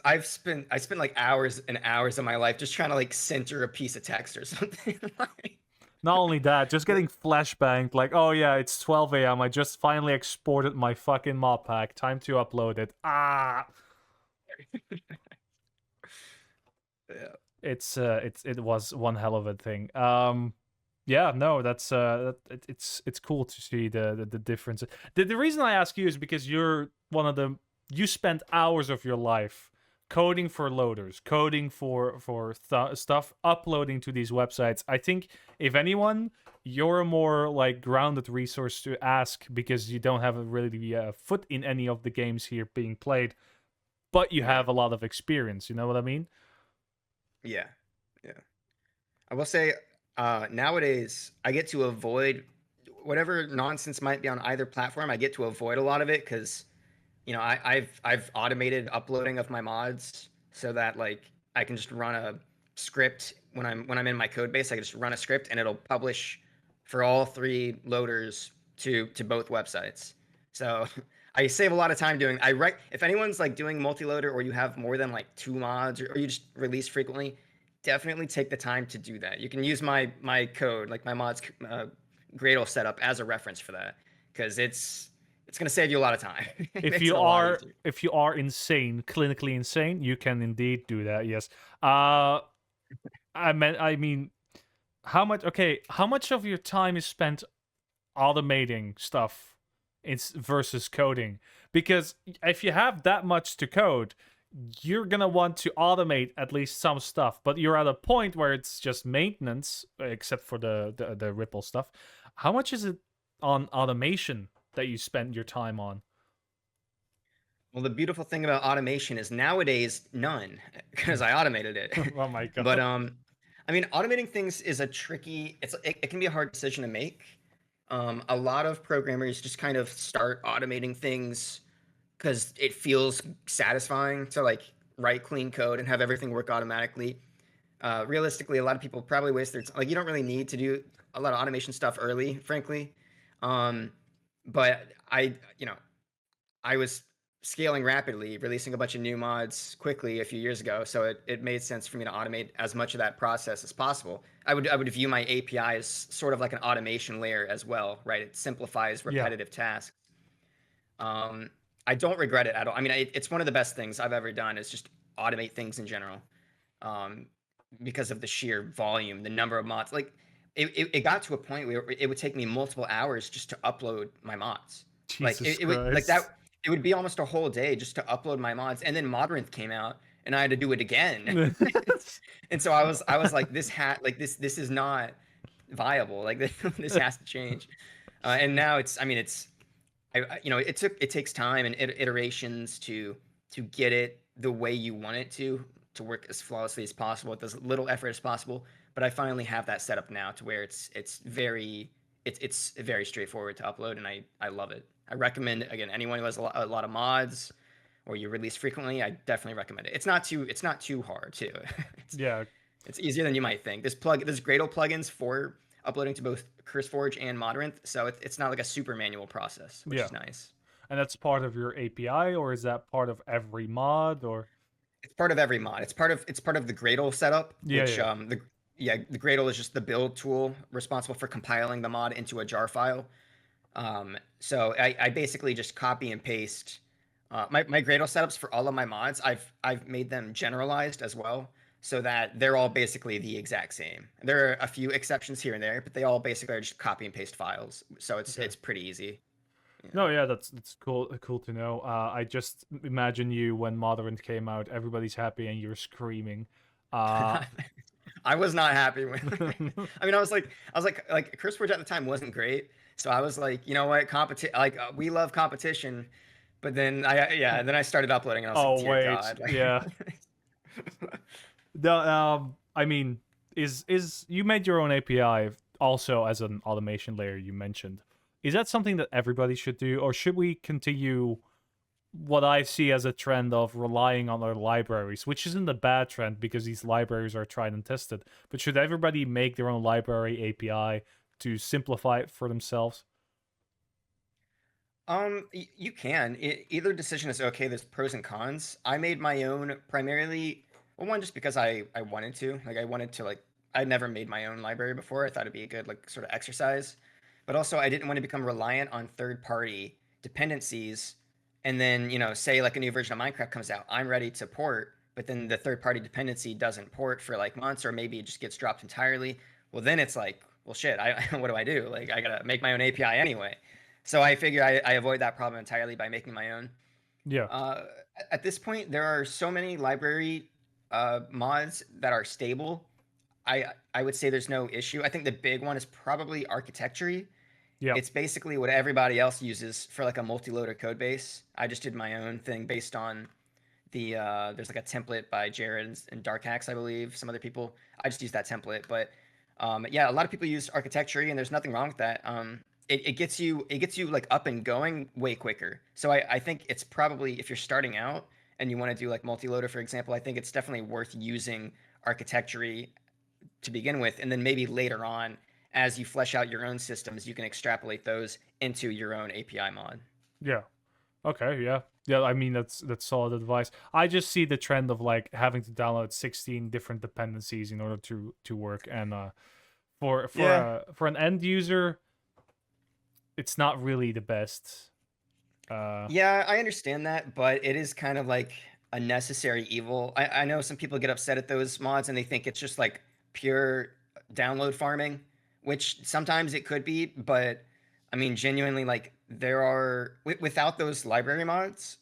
I've spent like hours and hours of my life just trying to like center a piece of text or something. Like, Not only that, just getting flashbanged like, oh yeah, it's 12 a.m. I just finally exported my fucking mod pack. Time to upload it. Ah, yeah. it was one hell of a thing. Yeah, no, that's it's cool to see the difference. The reason I ask you is because you're one of the you spent hours of your life coding for loaders, coding for stuff, uploading to these websites. I think if anyone, you're a more like grounded resource to ask because you don't have a really foot in any of the games here being played, but you Right. have a lot of experience. You know what I mean? Yeah. Yeah. I will say, nowadays I get to avoid whatever nonsense might be on either platform. I get to avoid a lot of it because I've automated uploading of my mods so that like I can just run a script when I'm in my code base. I can just run a script and it'll publish for all three loaders to both websites. So I save a lot of time doing. I write if anyone's like doing multi-loader or you have more than like two mods or you just release frequently, definitely take the time to do that. You can use my code like my mods Gradle setup as a reference for that because it's going to save you a lot of time. It if makes it you a lot are easier. if you are insane, clinically insane, you can indeed do that. Yes. Uh, I mean, how much of your time is spent automating stuff it's versus coding? Because if you have that much to code, you're gonna want to automate at least some stuff, but you're at a point where it's just maintenance, except for the Ripple stuff. How much is it on automation that you spend your time on? Well, the beautiful thing about automation is nowadays none because I automated it. Oh my But god. I mean, automating things is it can be a hard decision to make. A lot of programmers just kind of start automating things because it feels satisfying to like write clean code and have everything work automatically. Realistically, a lot of people probably waste their time. Like, you don't really need to do a lot of automation stuff early, frankly. Um, but I was scaling rapidly, releasing a bunch of new mods quickly a few years ago, so it made sense for me to automate as much of that process as possible. I would view my API as sort of like an automation layer as well, right? It simplifies Yeah. repetitive tasks. Um, I don't regret it at all. I mean, it's one of the best things I've ever done is just automate things in general, um, because of the sheer volume, the number of mods. Like, it got to a point where it would take me multiple hours just to upload my mods. Like Jesus it would like that. Christ. It would be almost a whole day just to upload my mods, and then Modrinth came out, and I had to do it again. And so I was like, this is not viable. Like this has to change. And now it takes time and iterations to get it the way you want it to work as flawlessly as possible with as little effort as possible. But I finally have that set up now to where it's very straightforward to upload, and I love it. I recommend again anyone who has a lot of mods or you release frequently. I definitely recommend it. It's not too hard too. it's Yeah. it's easier than you might think. There's Gradle plugins for uploading to both CurseForge and Modrinth, so it's not like a super manual process, which Yeah. is nice. And that's part of your API, or is that part of every mod, or? It's part of every mod. It's part of the Gradle setup, Yeah, which yeah. the Gradle is just the build tool responsible for compiling the mod into a jar file. So I basically just copy and paste my Gradle setups for all of my mods. I've made them generalized as well, so that they're all basically the exact same. There are a few exceptions here and there, but they all basically are just copy and paste files. So it's Okay. it's pretty easy. Yeah. No, yeah, that's cool to know. I just imagine you when Modern came out, everybody's happy and you're screaming. Uh I was not happy when. I mean, I was like, CurseForge at the time wasn't great, so I was like, you know what, competition. Like, we love competition, but then I started uploading, and I was like, oh dear wait, God, yeah. The I mean, is you made your own API also as an automation layer you mentioned. Is that something that everybody should do, or should we continue what I see as a trend of relying on our libraries, which isn't a bad trend because these libraries are tried and tested. But should everybody make their own library API to simplify it for themselves? You can. Either decision is okay. There's pros and cons. I made my own primarily, well, one just because I wanted to. Like I wanted to like I'd never made my own library before. I thought it'd be a good like sort of exercise. But also I didn't want to become reliant on third party dependencies. And then, say like a new version of Minecraft comes out, I'm ready to port, but then the third party dependency doesn't port for like months, or maybe it just gets dropped entirely. Well, then it's like, well, shit, what do I do? Like I gotta make my own API anyway. So I figure I avoid that problem entirely by making my own. Yeah. Uh, at this point, there are so many library mods that are stable. I would say there's no issue. I think the big one is probably architecture. Yeah. It's basically what everybody else uses for like a multi-loader code base. I just did my own thing based on there's like a template by Jared and Dark Hacks, I believe, some other people. I just use that template, but yeah, a lot of people use architecture, and there's nothing wrong with that. It gets you like up and going way quicker. So I think it's probably, if you're starting out and you want to do like multi-loader, for example, I think it's definitely worth using architecture to begin with, and then maybe later on, as you flesh out your own systems, you can extrapolate those into your own API mod. Yeah. Okay, yeah. Yeah, I mean that's solid advice. I just see the trend of like having to download 16 different dependencies in order to work, and Yeah. for an end user it's not really the best. Yeah, I understand that, but it is kind of like a necessary evil. I know some people get upset at those mods and they think it's just like pure download farming, which sometimes it could be, but I mean, genuinely, like without those library mods,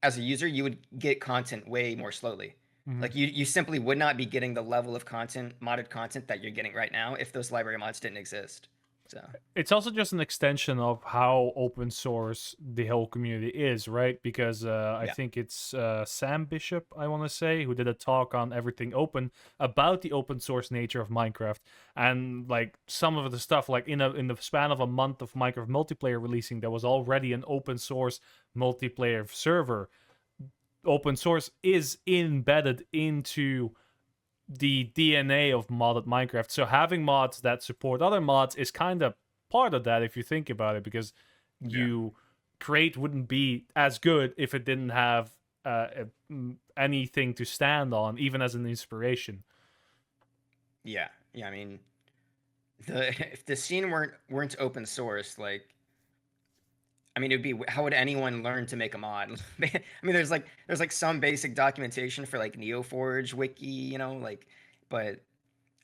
as a user, you would get content way more slowly. Mhm. Like you simply would not be getting the level of content, modded content that you're getting right now if those library mods didn't exist. So, It's also just an extension of how open source the whole community is, right? Because I yeah. think it's Sam Bishop, I want to say, who did a talk on everything open about the open source nature of Minecraft, and like some of the stuff, like in the span of a month of Minecraft multiplayer releasing, there was already an open source multiplayer server. Open source is embedded into the DNA of modded Minecraft. So having mods that support other mods is kind of part of that if you think about it, because Yeah. you Create wouldn't be as good if it didn't have anything to stand on, even as an inspiration. Yeah. Yeah. I mean, if the scene weren't open source, like I mean, it would be how would anyone learn to make a mod? I mean, there's like some basic documentation for like NeoForge wiki, like, but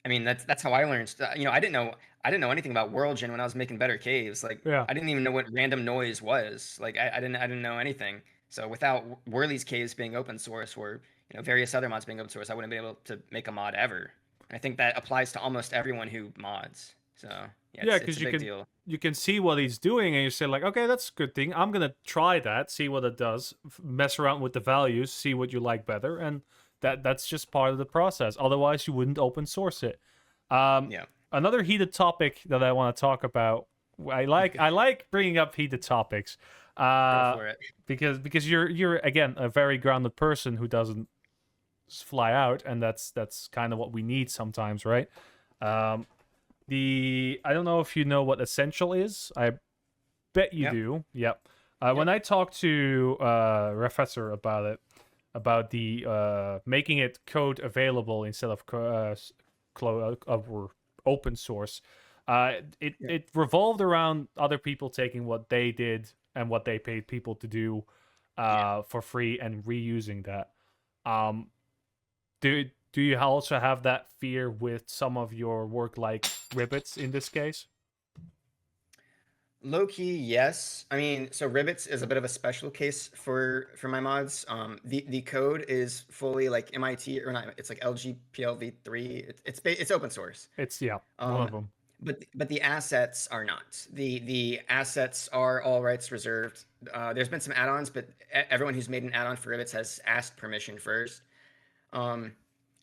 I mean that's how I learned. I didn't know anything about WorldGen when I was making Better Caves. Like Yeah. I didn't even know what random noise was. Like I didn't know anything. So without Whirly's Caves being open source, or various other mods being open source, I wouldn't be able to make a mod ever. And I think that applies to almost everyone who mods. So yeah, Yeah, it's because a big deal. you can see what he's doing, and you say like, okay, that's a good thing. I'm gonna try that, see what it does, mess around with the values, see what you like better, and that's just part of the process. Otherwise, you wouldn't open source it. Um, Yeah, Another heated topic that I want to talk about. I like bringing up heated topics, go uh, for it. because you're again a very grounded person who doesn't fly out, and that's kind of what we need sometimes, right? Um, the I don't know if you know what essential is. I bet you Yep. do. Yep. When Yep. I talked to Professor about it, about the making it code available instead of or open source, Yep. it revolved around other people taking what they did and what they paid people to do Yeah. for free and reusing that. Um, do you also have that fear with some of your work, like Ribbits in this case? Low key, yes. I mean, so Ribbits is a bit of a special case for my mods. The code is fully like MIT, or not. It's like LGPLv3. It's open source. It's yeah, one Um, of them. but the assets are not. The assets are all rights reserved. There's been some add-ons, but everyone who's made an add-on for Ribbits has asked permission first. Um,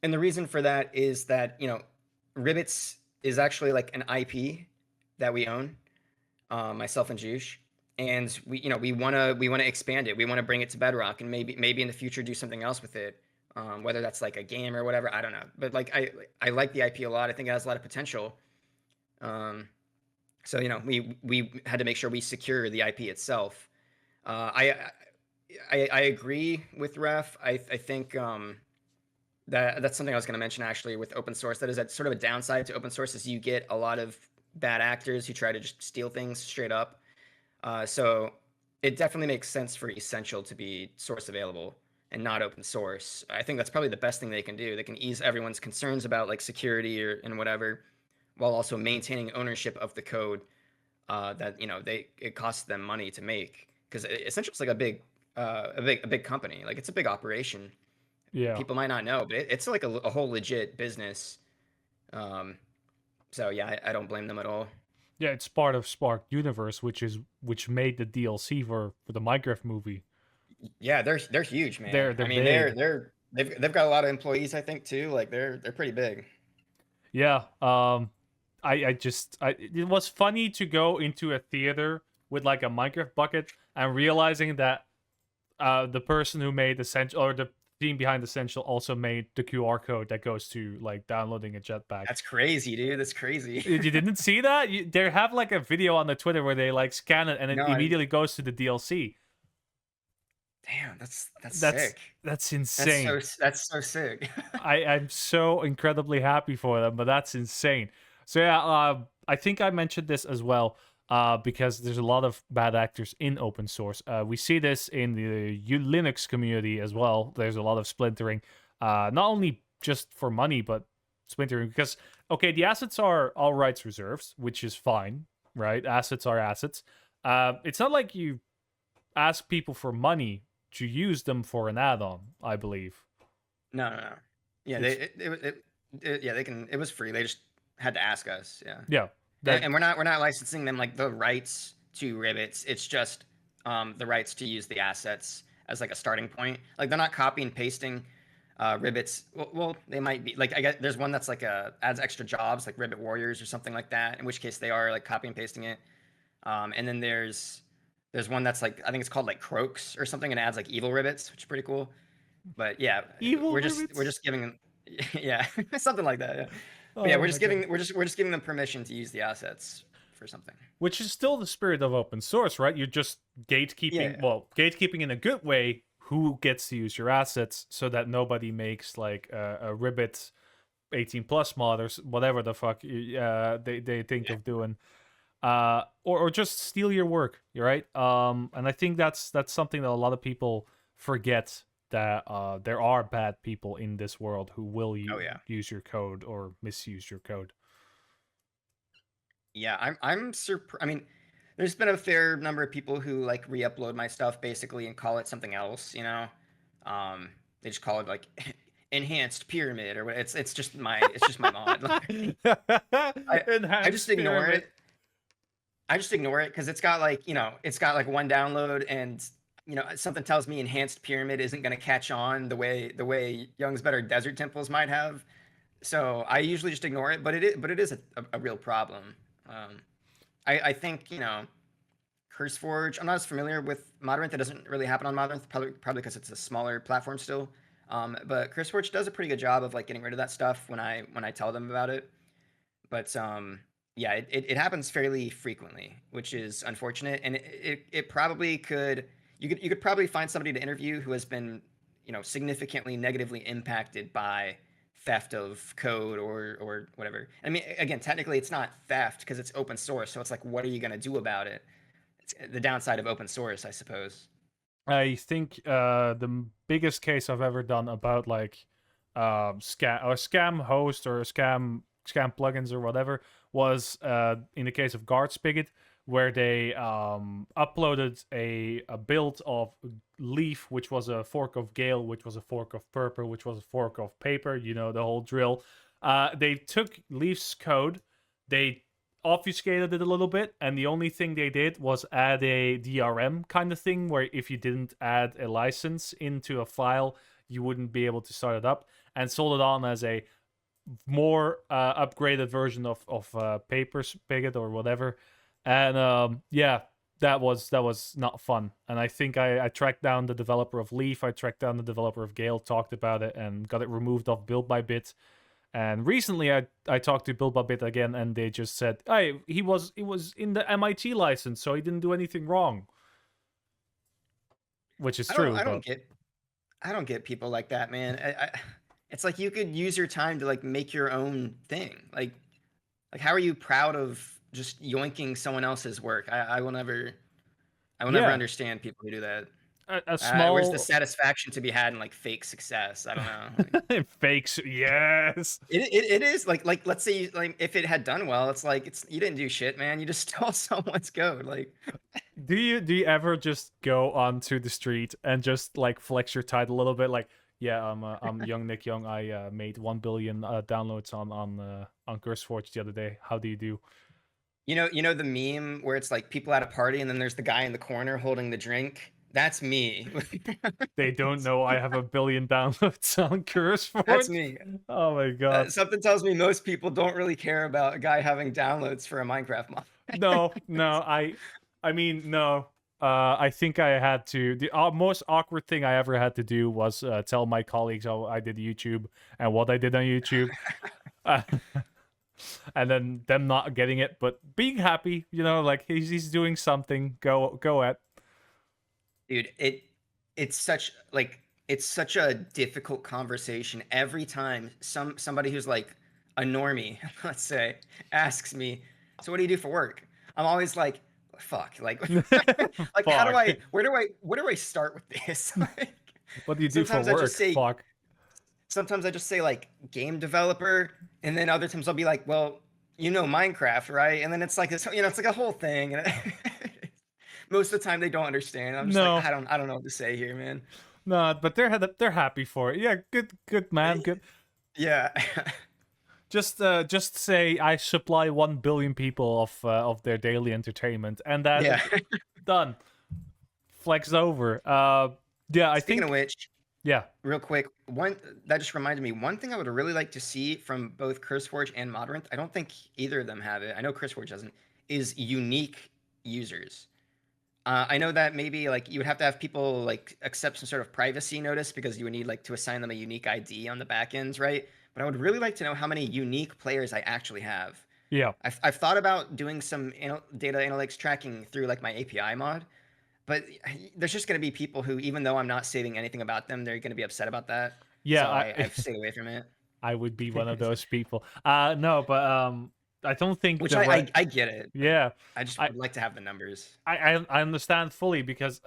and the reason for that is that Ribbits is actually like an IP that we own, myself and Juice, and we wanna expand it. We want to bring it to Bedrock, and maybe in the future do something else with it. Whether that's like a game or whatever, I don't know. But like I like the IP a lot. I think it has a lot of potential. Um, So we had to make sure we secure the IP itself. I agree with Ref. I think that's something I was going to mention actually with open source. That is that sort of a downside to open source is you get a lot of bad actors who try to just steal things straight up. So it definitely makes sense for Essential to be source available and not open source. I think that's probably the best thing they can do. They can ease everyone's concerns about like security or and whatever, while also maintaining ownership of the code that it costs them money to make because Essential is like a big company. Like it's a big operation. Yeah. People might not know, but it's like a whole legit business. Um, so yeah, I don't blame them at all. Yeah, it's part of Spark Universe, which made the DLC for the Minecraft movie. Yeah, they're huge, man. They're I mean, big. they've got a lot of employees, I think, too. Like they're pretty big. Yeah. It was funny to go into a theater with like a Minecraft bucket and realizing that the person who made Essential, or the team behind Essential, also made the QR code that goes to like downloading a jetpack. That's crazy, dude. That's crazy. You didn't see that? They have like a video on the Twitter where they like scan it and it No, immediately goes to the DLC. damn, that's That's sick. that's insane. That's so sick. I'm so incredibly happy for them, but that's insane. So yeah, I think I mentioned this as well, because there's a lot of bad actors in open source. We see this in the Linux community as well. There's a lot of splintering, not only just for money, but splintering because okay, the assets are all rights reserves, which is fine, right? Assets are assets. It's not like you ask people for money to use them for an add-on, I believe. No, no, no. Yeah, It's yeah, they can. It was free. They just had to ask us. Yeah. yeah, And, that and we're not licensing them like the rights to Ribbits. It's just the rights to use the assets as like a starting point. Like they're not copy and pasting Ribbits. Well, they might be. Like I guess there's one that's like adds extra jobs, like Ribbit Warriors or something like that. In which case they are like copy and pasting it. And then there's one that's like I think it's called like Croaks or something, and adds like evil Ribbits, which is pretty cool. But yeah, evil we're ribbits. just giving them, yeah, something like that. Yeah. But yeah, Oh my god. we're just giving them permission to use the assets for something. Which is still the spirit of open source, right? You're just gatekeeping, Yeah, well, gatekeeping in a good way who gets to use your assets so that nobody makes like a ribbit 18 plus mod or whatever the fuck they think yeah, of doing. Or just steal your work, right? And I think that's something that a lot of people forget, that there are bad people in this world who will oh yeah, use your code or misuse your code. yeah. I'm surprised. I mean, there's been a fair number of people who like re-upload my stuff basically and call it something else. They just call it like enhanced pyramid or what. It's just my mod. I just Enhanced ignore pyramid. it. I just ignore it because it's got like one download, and something tells me enhanced pyramid isn't going to catch on the way Young's Better Desert Temples might have. So I usually just ignore it, but it is a real problem. Um, I think CurseForge. I'm not as familiar with Modern. That doesn't really happen on Modern, probably because it's a smaller platform still. But CurseForge does a pretty good job of like getting rid of that stuff when I tell them about it. But yeah, it happens fairly frequently, which is unfortunate, and it probably could you could probably find somebody to interview who has been significantly negatively impacted by theft of code or whatever. I mean, again, technically it's not theft because it's open source, so it's like, what are you going to do about it? It's the downside of open source, I suppose. I think the biggest case I've ever done about like scam host or scam plugins or whatever was in the case of Guard Spigot, where they uploaded a build of Leaf, which was a fork of Gale, which was a fork of Purple, which was a fork of Paper. You know the whole drill. They took Leaf's code, they obfuscated it a little bit, and the only thing they did was add a DRM kind of thing where if you didn't add a license into a file, you wouldn't be able to start it up, and sold it on as a more upgraded version of Paper Spigot or whatever. And yeah, that was not fun. And I think I tracked down the developer of Leaf, I tracked down the developer of Gale, talked about it, and got it removed off build by bit. And recently, I talked to Bilba Bit again, and they just said, "Hey, he was in the MIT license, so he didn't do anything wrong," which is I don't true. I But don't get I don't get people like that, man. It's like you could use your time to like make your own thing. Like how are you proud of just yoinking someone else's work? I will never yeah, understand people who do that. a Where's the small satisfaction to be had in like fake success? I don't know. Like, fakes. Yes. it is like let's say like if it had done well, it's like it's you didn't do shit, man. You just stole someone's code. Like Do you ever just go onto the street and just like flex your title a little bit, like, yeah, I'm young Nick Young. I made 1 billion downloads on CurseForge the other day. How do you do? you know the meme where it's like people at a party and then there's the guy in the corner holding the drink. That's me. They don't know I have 1 billion downloads on That's CurseForge. me. Oh my god. Something tells me most people don't really care about a guy having downloads for a Minecraft mod. No, no, I mean, no. I think I had to. The most awkward thing I ever had to do was tell my colleagues how I did YouTube and what I did on YouTube. Uh, and then them not getting it, but being happy, like he's doing something. Go at. Dude, it's such like it's such a difficult conversation every time somebody who's like a normie, let's say, asks me, "So what do you do for work?" I'm always like, "Fuck!" Like, like how do Fuck. I where do I start with this? Like, What do you do for sometimes I just work? say Fuck. sometimes I just say like game developer, and then other times I'll be like, "Well, you know Minecraft, right?" And then it's like this, it's like a whole thing. And most of the time they don't understand. I'm just like, No, I don't know what to say here, man. no, but they're happy for it. Yeah, good man, good. Yeah. Just say I supply 1 billion people of their daily entertainment, and that Yeah. done. Flex over. Yeah, I Speaking of think. which, Yeah, real quick, one that just reminded me, one thing I would really like to see from both CurseForge and Modrinth, I don't think either of them have it. I know CurseForge doesn't, is unique users. I know that maybe like you would have to have people like accept some sort of privacy notice because you would need like to assign them a unique ID on the back ends, right? But I would really like to know how many unique players I actually have. yeah. I've thought about doing some data analytics tracking through like my API mod, but there's just going to be people who, even though I'm not saving anything about them, they're going to be upset about that. Yeah, So I've stayed away from it. I would be one of those people. No, but I don't think Which the right. I get it, but Yeah, I just I would like to have the numbers. I understand fully because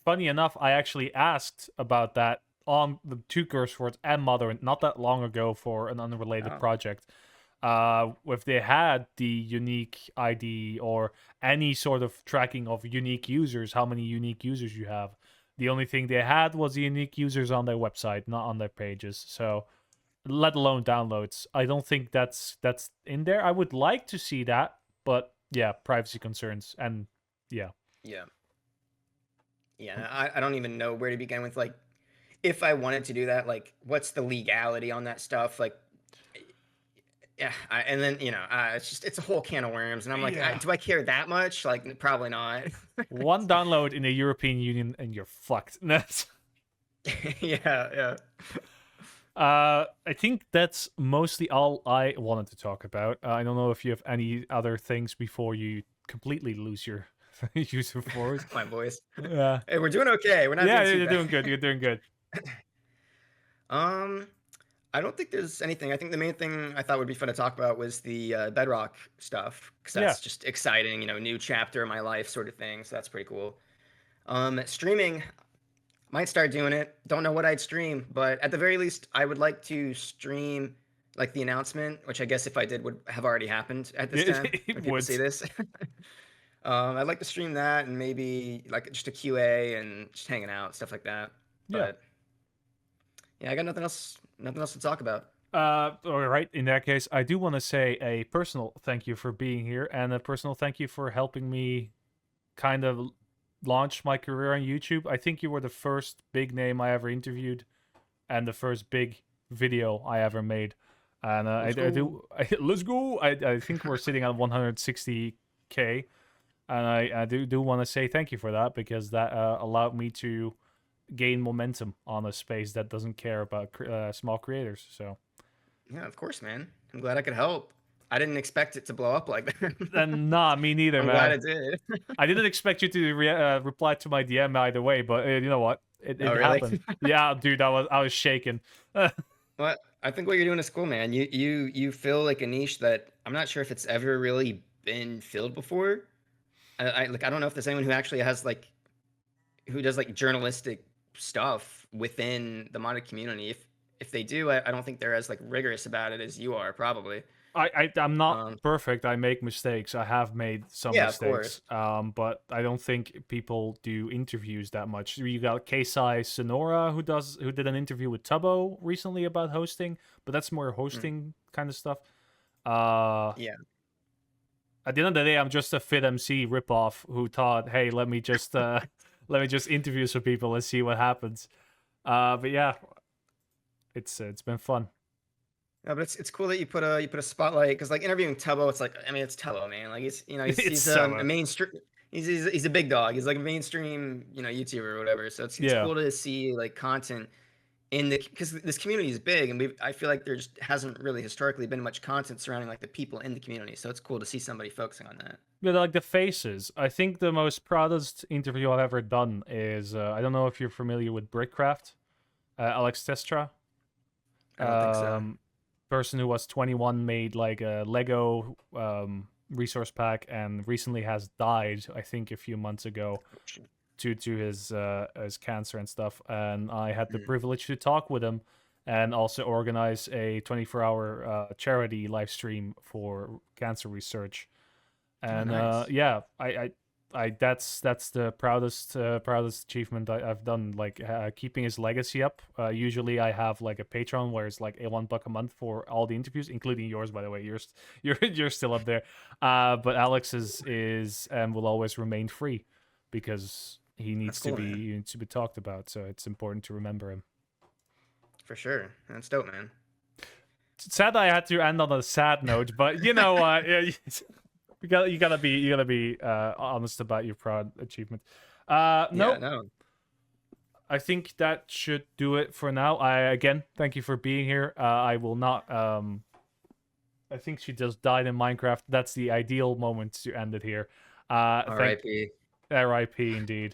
funny enough, I actually asked about that on the two curse words and mother not that long ago for an unrelated Oh, project. If they had the unique ID or any sort of tracking of unique users, how many unique users you have. The only thing they had was the unique users on their website, not on their pages. So, let alone downloads. I don't think that's in there. I would like to see that, but yeah, privacy concerns and yeah. yeah. Yeah, I don't even know where to begin with like if I wanted to do that, like what's the legality on that stuff? Like yeah, and then it's just it's a whole can of worms, and I'm like, Yeah. do I care that much? Like, probably not. One download in the European Union and you're fucked. Yeah, yeah. I think that's mostly all I wanted to talk about. I don't know if you have any other things before you completely lose your use of force. My voice. Yeah. Hey, we're doing okay. We're not Yeah, doing too you're bad. doing good. You're doing good. Um, I don't think there's anything. I think the main thing I thought would be fun to talk about was the Bedrock stuff because Yeah. that's just exciting. New chapter of my life, sort of thing. So that's pretty cool. Streaming, might start doing it. Don't know what I'd stream, but at the very least, I would like to stream like the announcement, which I guess if I did would have already happened at this time It when people would. see this. I'd like to stream that and maybe like just a QA and just hanging out, stuff like that. Yeah. But yeah, I got nothing else to talk about. All right. In that case, I do want to say a personal thank you for being here and a personal thank you for helping me kind of launch my career on YouTube. I think you were the first big name I ever interviewed and the first big video I ever made. And I do. Let's go. I think we're sitting at 160K. And I do want to say thank you for that because that allowed me to gain momentum on a space that doesn't care about small creators. So Yeah, of course, man. I'm glad I could help. I didn't expect it to blow up like that. And nah, me neither, I'm glad man. it did. I didn't expect you to reply to my DM either way, but you know what? Oh, It really? happened. Yeah, dude, I was shaking. Well, I think what you're doing is cool, man. You fill like a niche that I'm not sure if it's ever really been filled before. I don't know if there's anyone who actually has like who does like journalistic stuff within the modded community. If they do, I don't think they're as like rigorous about it as you are, probably. I'm not Um, perfect. I make mistakes. I have made some yeah, of course. mistakes. But I don't think people do interviews that much. You got Kasai Sonora who did an interview with Tubbo recently about hosting, but that's more Mm, hosting kind of stuff. Uh yeah, at the end of the day, I'm just a Fit MC ripoff who thought, hey, let me just let me just interview some people and see what happens. But yeah, it's been fun. no, but it's cool that you put a spotlight because like interviewing Tubbo, it's like I mean it's Tubbo, man. Like he's It's he's a so mainstream. He's a big dog. He's like a mainstream YouTuber or whatever. So it's yeah. cool to see like content in the because this community is big and I feel like there just hasn't really historically been much content surrounding like the people in the community. So it's cool to see somebody focusing on that. Yeah, like the faces. I think the most proudest interview I've ever done is I don't know if you're familiar with Brickcraft, Alex Testra, I don't think so. person who was 21, made like a Lego resource pack, and recently has died. I think a few months ago due to his cancer and stuff. And I had the Mm. privilege to talk with him, and also organize a 24-hour charity live stream for cancer research. Oh, And nice. yeah, that's the proudest achievement I've done. Like keeping his legacy up. Usually I have like a Patreon where it's like a $1 a month for all the interviews, including yours, by the way. You're still up there. But Alex is and will always remain free because That's cool, man. he needs to be talked about. So it's important to remember him. For sure. That's dope, man. It's sad I had to end on a sad note, but you know what? You gotta be honest about your proud achievement. Yeah, No, no. I think that should do it for now. I again thank you for being here. I will not. I think she just died in Minecraft. That's the ideal moment to end it here. Thank R.I.P. R.I.P. Indeed.